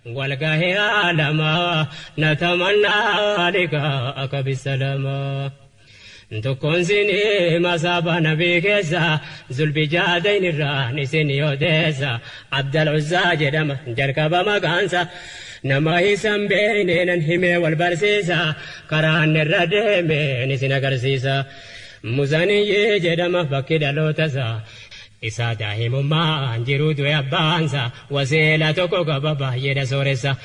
والقاهي عالما نتمنى لقاءك بالسلامة تكون سيني مصابة نبي كيسا زل بجادين الراني سيني يوديسا عبد العزا جدما جركب مقانسا نما يسم بينين الهمي والبرسيسا كران الردمين سنقرسيسا مزاني جدما فكد لوتسا إسا داهم ما انجرود ويبانسا وسيلة كوكا بابا يدا سورسا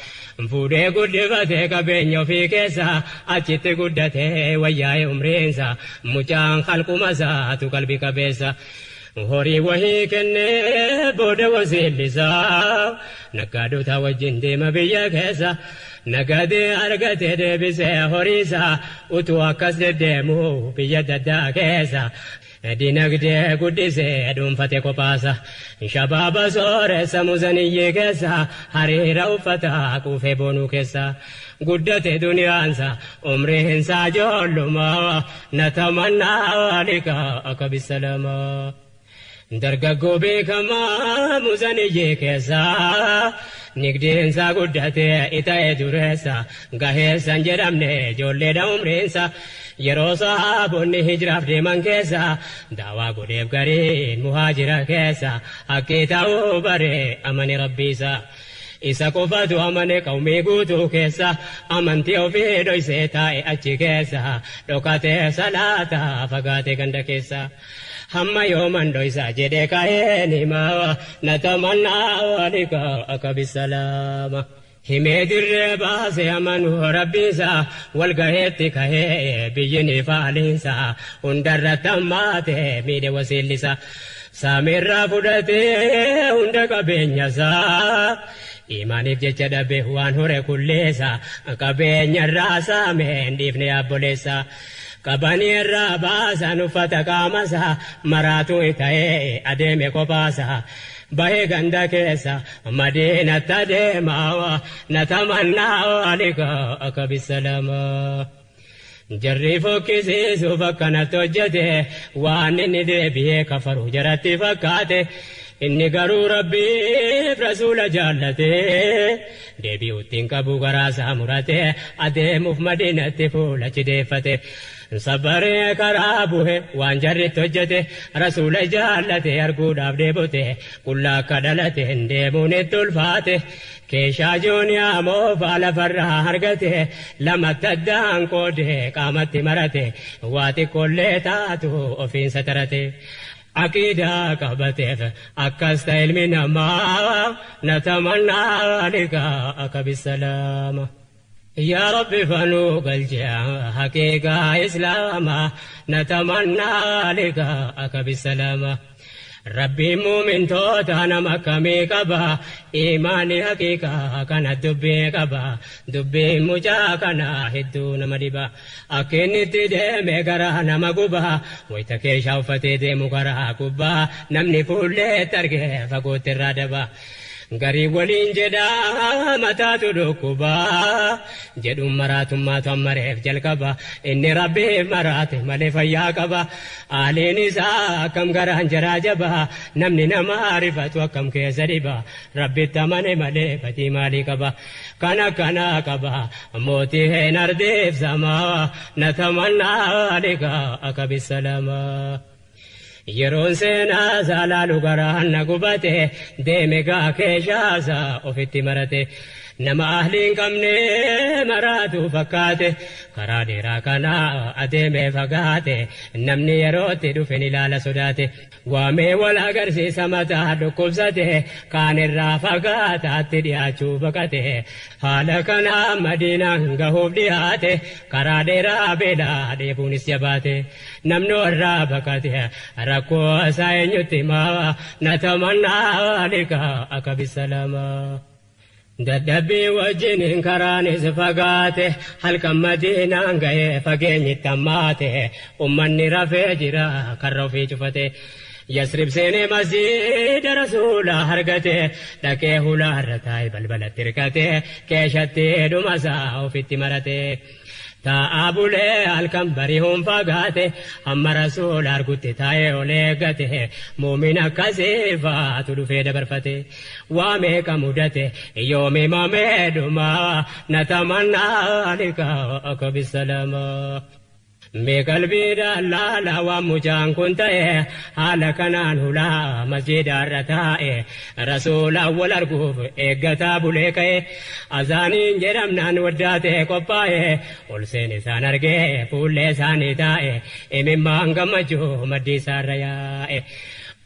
فودي قدفتي كبينيو في كيسا أجت قدتي وياي عمرينسا مجان خلق مسا تو قلبي كبيسا هوري وهي كني بود وسيلسا نكادو توجين دي مبيا كيسا نكادي أرغتي دي بسي هوريسا وتوكس ديمو بيدا دا كيسا dinagdee guddisee dhuunfate kophaasa shabaaba sooressa muzaniyye keessa hariira uffataa quufee boonuu keessa guddate duniyaansa umriinsa joollumaa natamannaa liqaa'aka bisalamaa dargaggoo beekamaa muzaniyye keessa nigdeensa guddate ita'ee dureessa gaheessan jedhamne ijoolleedha umriinsa yeroo sahaabonni hijraaf deeman keessa daawaa godheef gariin muhaajira keessa haqqii ta'uu bare amane rabbiisa isa qofatu amane qawmii guutuu keessa amantii ofii dhoysee taa'e achi keessa dhokatee salaata fagaate ganda keessa hamma yooman dhoysa jedhee ka'een himaa natamannaa liqaa'aka bisalaama himee dirree baase amanuu rabbiisa walgaheetti kahee biyyini faaliinsa hundarratti hammaate miidhe wasiillisa saamirraa fudhatee hunda qabeenyasaa imaaniif jecha dhabe waan hore kulleessa qabeenyarraa saameen dhiifne abboleessa qabanii irraa baasan uffata qaamasa maraatuu ta'ee adeeme kophaasa bahe ganda keessa madiinatti adeemaa natamannaa liqaa'aka bisalaama jarri fokkisiisuuf akkanatti hojjete waan inni deebi'ee kafaru jaratti fakkaate inni garuu rabbiif rasuula jaallate deebi'uuttiin qabu garaasaa murate adeemuuf madiinatti fuula cideeffate sabaree karaa buhe waan jarritti hojjete rasuula jaallate arguudhaaf deebote qullaa akka dhalate deemuun itti ulfaate keeshaa jooniyaa moofaa lafarraa argate lamatti addaan qoode qaamatti marate waa xiqqoollee taatu ofiinsa tarate aqiidaa qabateef akkas ta'e ilmi namaa natamannaa liqaa'aka bisalaama يا رب فنوق الجاه حقيقة إسلاما نتمنى لقاءك بالسلامة ربي مؤمن توتانا مكامي كبا إيماني حقيقة كان دبي كبا دبي مجاكنا هدون مدبا أكيني تدمي كرانا مقبا ويتكي شوفتي دمو كرا كبا نمني فولي تركي فقوت الردبا gari waliin jedha mataatu dhukkuba jedhu maraatummaatu ammareef jalqaba inni rabbiif maraate malee fayyaa qaba aaliin isaa akkam garaan jaraa jaba namni nama rifatu akkam keessa dhiba rabbitti amane malee fatii maalii qaba kana qaba mootii hin ardeef samaa natamannaa liqaa'aka bisalamaa yeroon seenaa saalaalu garaan na gubate deeme gaa keeshaasa ofitti marate nama ahliin qabne maraatu fakkaate karaa dheeraa kana adeeme fagaate namni yerootti dhufen ilaala sodaate waamee wal agarsiisa mataa dhukkubsate kaan irraa fagaataatti dhiyaachuu baqate haala kana madiinaan gahuuf dhiyaate karaa dheeraa beelaa dheebuunis jabaate namni warraa baqate rakkoo isaa eenyutti himaa natamannaa liqaa'aka bisalamaa dadhabbii wajjin karaanis fagaate halkan madiinaan ga'ee fageenyitti hammaate ummanni rafee jira karra ofii cufate yasrib seenee masjiida rasuula argate dhaqee hulaarra taa'e balbalatti hirkate keeshatti dhumasaa ofitti marate Taa'abulee halkan bari'uun fagaate amma rasuula argutti taa'ee ol eeggate muumin akkasii faatu dhufee dabarfate waa meeqa mudate yoomii mamee dhumaa na tamannaa liqaa bisalamaa. Mee qalbiidhaan laala waan mucaan kun ta'e haala kanaan hulaa masjiidaarra taa'e rasuulaan wal arguuf eeggataa bulee ka'e azaaniin jedhamnaan waddaatee qophaa'e ol seen isaan argee fuullee isaanii taa'e imimmaan gammachuu maddii isaarra yaa'e.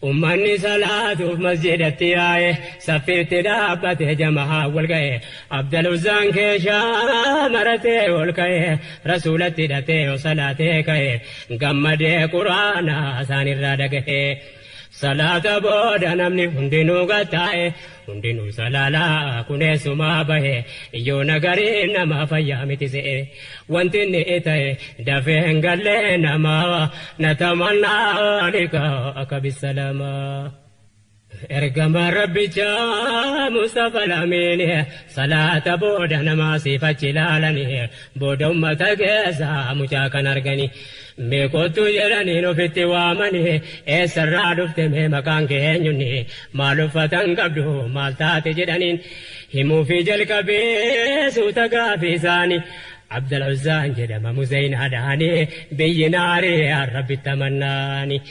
Ummanni salaatuuf masjidatti yaa'e saffiitti dhaabbate jamaa wal ga'e Abdaluzzaan keeshaa maratee ol ka'e rasuulatti hidhatee salaatee ka'e gammadee quraana isaanirraa dhaga'e. Salaata booda namni hundinuu gattaa'e hundinuu salaalaa kuneessumaa bahe iyyoo nagarii nama fayyaa miti se'e wanti inni ta'e dafee hin gallee namaa na tamannaa liqaa akka bisalamaa. Ergama Rabbichaa Mustafa Lamiin salaata booda namaa siifachi ilaalanii booda ummata keessaa mucaa kan arganii meeqottu jedhanii ofitti waamanii eessarraa dhufte mee maqaan keenyunni maal uffatan qabdu maal taate jedhaniin himuufii jalqabee suuta gaafii isaanii. Abdaluzzaan jedhama Muzeynaadhaanii biyyi naarii Rabbitti amannaanii.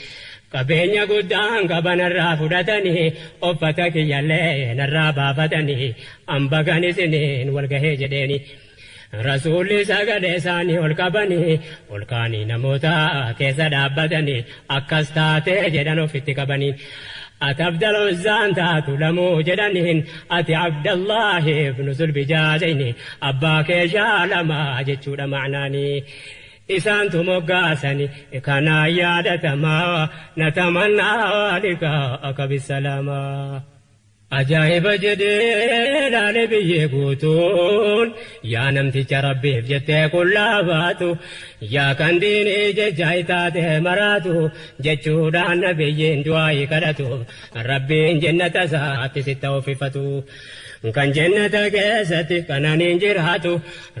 Qabeenya guddaan qabanarraa fudhatanii uffata kiyyallee narraa baafatanii ambagan isiniin wal gahee jedheeni. Rasuulli sagalee isaanii ol qabanii ol kaanii namoota keessa dhaabbatanii akkas taatee jedhan ofitti qabanii. Ati Abdaluzzaan taatu lamuu jedhaniin ati Abdallahi ibnu Zulbijaadayni abbaa keeshaa lamaa jechuudha ma'naanii. Isaantu moggaasani kanaa yaadatamaa na tamannaa liqaa akka bisalamaa. Ajaa'iba jedhee laale biyyee guutuun yaa namticha Rabbiif jettee qullaa baatu yaa kan diinii jecha itaatee maraatu jechuudhaan nabiyyiin du'aa kadhatu Rabbiin jannata isaatti sitta uffifatu. Kan jannata keessatti kananiin jiraatu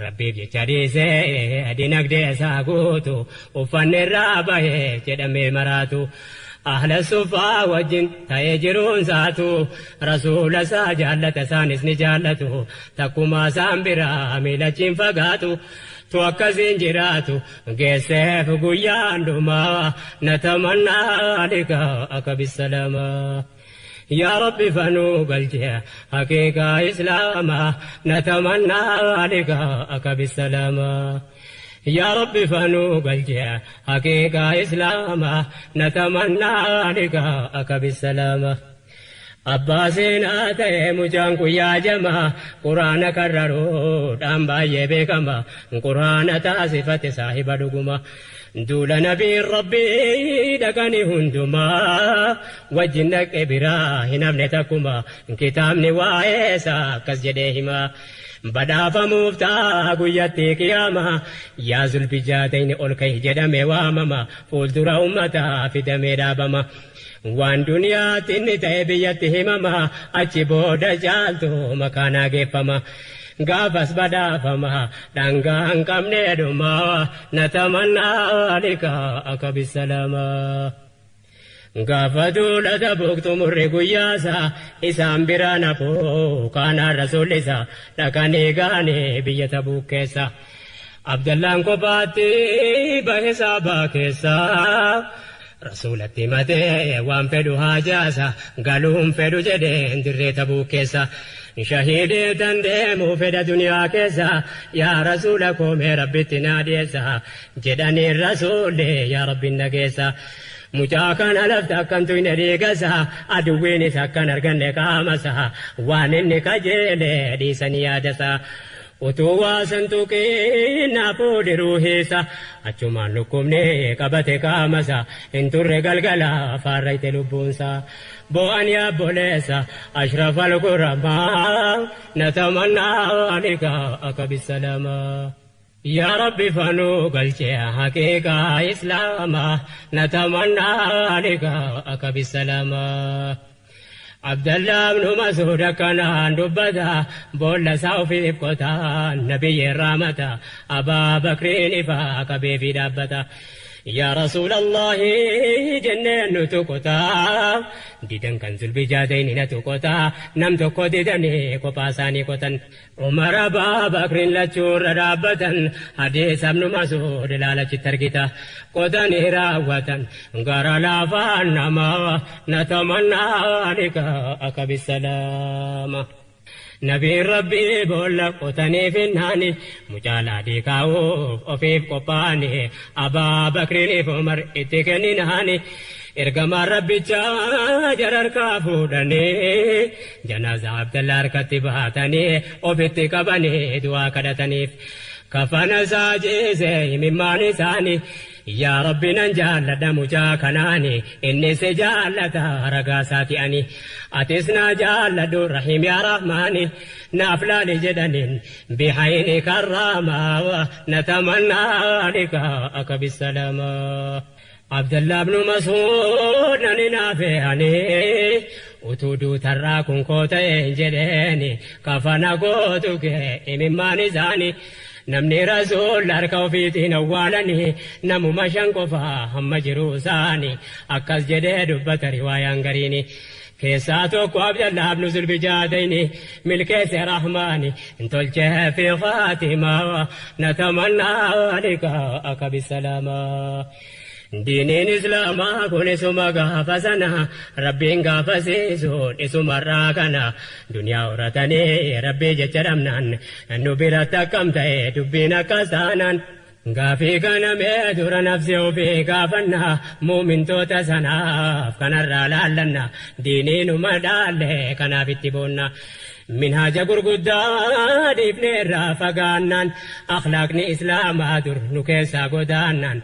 Rabbiif jecha dhiisee dinagdee isaa guutu uffanni irraa bahee jedhamee maraatu. Ahla suffaa wajjin ta'ee jiruun saatu rasuula isaa jaallata isaanis ni jaallatu takkumaa isaan biraa miilachiin fagaatu tu akkasiin jiraatu geesseef guyyaan dhumaa na tamannaa liqaa akka bisalamaa. يا ربي فنو قلتي حقيقة إسلاما نتمنى لقاءك بالسلامة. يا ربي فنو قلتي حقيقة إسلاما نتمنى لقاءك بالسلامة. Abbaasiin ta'e mucaan guyyaa jamaa quraana karraruu dhaambaayyee beekama quraana taasifate saahiba dhuguma duula nabiin rabbii dhaqanii hundumaa wajjin dhaqe biraa hin hafne takkuma kitaabni waa'ee isaa akkas jedhee hima. Badhaafamuuf ta'a guyyatti qiyaama yaa Zulbijaadayni ol ka'i jedhame waamama fuuldura ummataa fidamee dhaabama. Waan duniyaatti inni ta'e biyyatti himama achi booda caaltu makaanaa geeffama. Gaafas badhaafama dhangaa hin qabne dhuma na tamannaa liqaa akka bisalamaa. Gaafa duulata buktu murri guyyaasa isaan biraa nafuu kaanaan rasuullisa dhaqanii gaanii biyya Tabuuk keessa. Abdallaan kophaatti bahe saabaa keessa. Rasuulatti matee waan fedhu haajaasa galuun fedhu jedheen dirree Tabuuk keessa. Shahiidee tan deemuu fedha duniyaa keessa yaa rasuula koomee rabbitti naa dhiyeessa jedhanii rasuulli yaa rabbiin nageessa. Mucaa kana lafta akkamtu hin dhiigasa aduwwiinis akkan arganne qaamasa waan inni kajeele dhiisanii yaadasa. Utuu waasan tuqiin naafuu ruuhiisa achumaan lukkubne qabate qaamasa hin turre galgala faarrayte lubbuunsa. Bo'aan yaabboleessa ashrafal quramaa na tamannaa liqaa akka bisalamaa. يا ربي فنو قلتي حقيقة إسلاما نتمنى لقاءك بالسلامة. عبد الله بن مسعود كان دبدا بول ساوفي قطا نبي الرامة أبا بكر فاك في دابتا يا رسول الله جنن تقطا ديدن كنز البجادين نتقطا نم تقددني قباساني قطن عمر أبا بكر لتشور رابتا حديث ابن مسعود لالة تركتا قطن راوة غار لافان نما نتمنى لك أكب السلام نبي ربي بولا قطني في الناني مجالا ديكاو وفيف قباني أبا بكر فمر اتكني نهاني إرقما ربي جرر كافودني جنازة عبد الله كتباتني وفتك بني دوا كدتني كفن ساجيزي مما نساني يا ربي ننجال دمجا كناني إني سجالة رقاساتي أني أتسنا جال رحيم يا رحماني نافلا لجدن بحين كرامة نتمنى لك أكب السلامة عبد الله بن مسعود نافعني وتودو تراكم كوتين جديني كفنا قوتك إمما نزاني نمني رسول أركو في نوالني نمو مشان قفا هم جروساني أكس جديد بطر روايان قريني كيساتو عبد الله بن زلبجاديني ملكيس رحماني انتو الجه في خاتمة نتمنى لك أكب السلامة دينين إسلاما كون سما غافسنا ربين غافسيسون اسم الراكنا دنيا ورتني ربي جچرمنان نبرتا كمتاي دبينا كسانان غافي كان ميدور نفسي وفي غافنا مؤمن توتا سناف كان الرالالنا دينين مدال كان في التبونا منهاج غرغدا ديفني رافغانان اخلاقني اسلام ادر نكيسا غدانان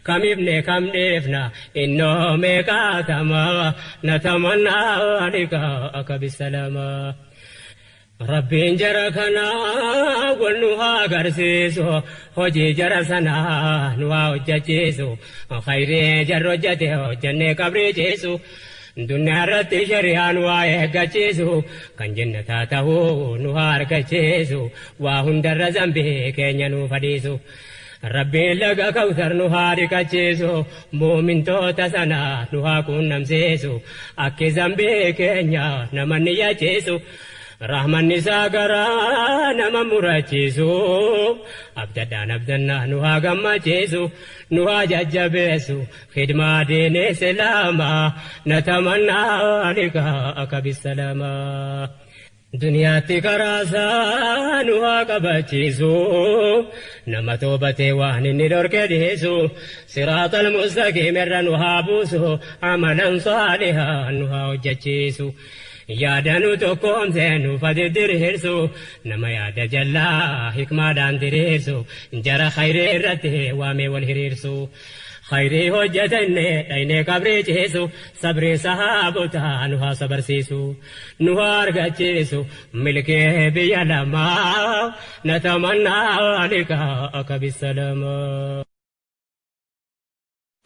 كم ابن كم ديفنا إنه ميكاتما نتمنى لك أكب السلامة ربي جركنا ونها غرسيسو هجي جرسنا نوا وججيسو خيري جرجته جنة قبري جيسو دنيا رتي شريان وايه غچيسو كان جنة تاهو نوار غچيسو واهندر زنبي كينيا نو فديسو ربي لغا كوثر نهاري كچيسو مؤمن توتا سنا نها كون نمسيسو اكي زنبي كينيا نمن يچيسو رحمن نساغرا نم مرچيسو عبدنا نها غمچيسو نها ججبيسو خدمة دين اسلاما نتمنى لك اكب السلامة دنيا تكراسا نها قبچيسو نما توبتي وان ندور كديسو صراط المستقيم رنها بوسو عملا صالحا نها وجچيسو يادنو تقوم زينو فددر هرسو نما ياد جلا حكمة دان دريسو جرى خير الرته وامي والهريرسو خيري هجتني ايني قبري جيسو صبري صحابتا نها صبر سيسو نها ارغچيسو ملكي بيالما نتمنى لك اكب السلامة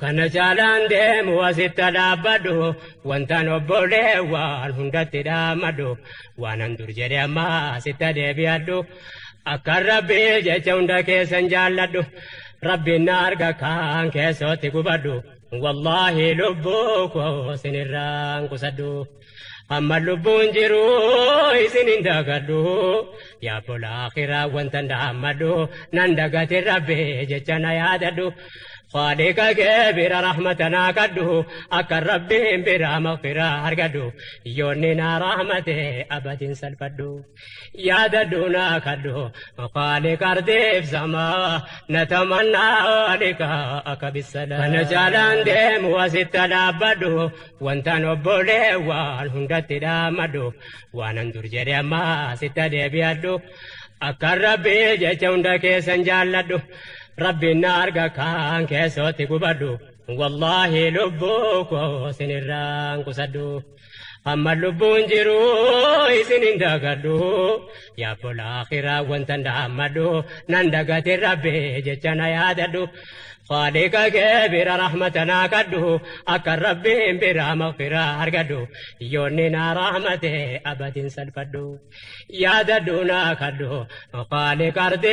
كان جالان ديم واسيت دابدو وانتان وبولي والهندت دامدو وانندر جري ما سيت ديبيادو اكار ربي جيچون كيسن جالدو ربي النار كان كيسوت قبدو والله لبوكو سنران قصدو أما لبون جرو إسنين داغدو يا بولا آخرا وانتان دامدو نندقات ربي جيچانا ياددو خالق كبير رحمتنا كدو أكر ربي برا مغفرة هرقدو يوننا رحمته أبد سلفدو يا ددونا كدو خالق أردف سما نتمنى لك أكب السلام نجالان ديم واسط دابدو وانتان وبولي والهندت دامدو وانندر جري ما ست ديبيادو أكر ربي جيچون كيسن جالدو ربي النار كان كيسوتي قبدو والله لبوكو سنران قصدو هم اللبون جرو إسنين دقدو يا فلا خيرا وانتن دامدو نندقت الربي جتنا ياددو خالق كبير رحمتنا كدو أكر ربي برا مغفرة هرقدو يوننا رحمته أبد سلفدو ياددونا كدو خالق أرض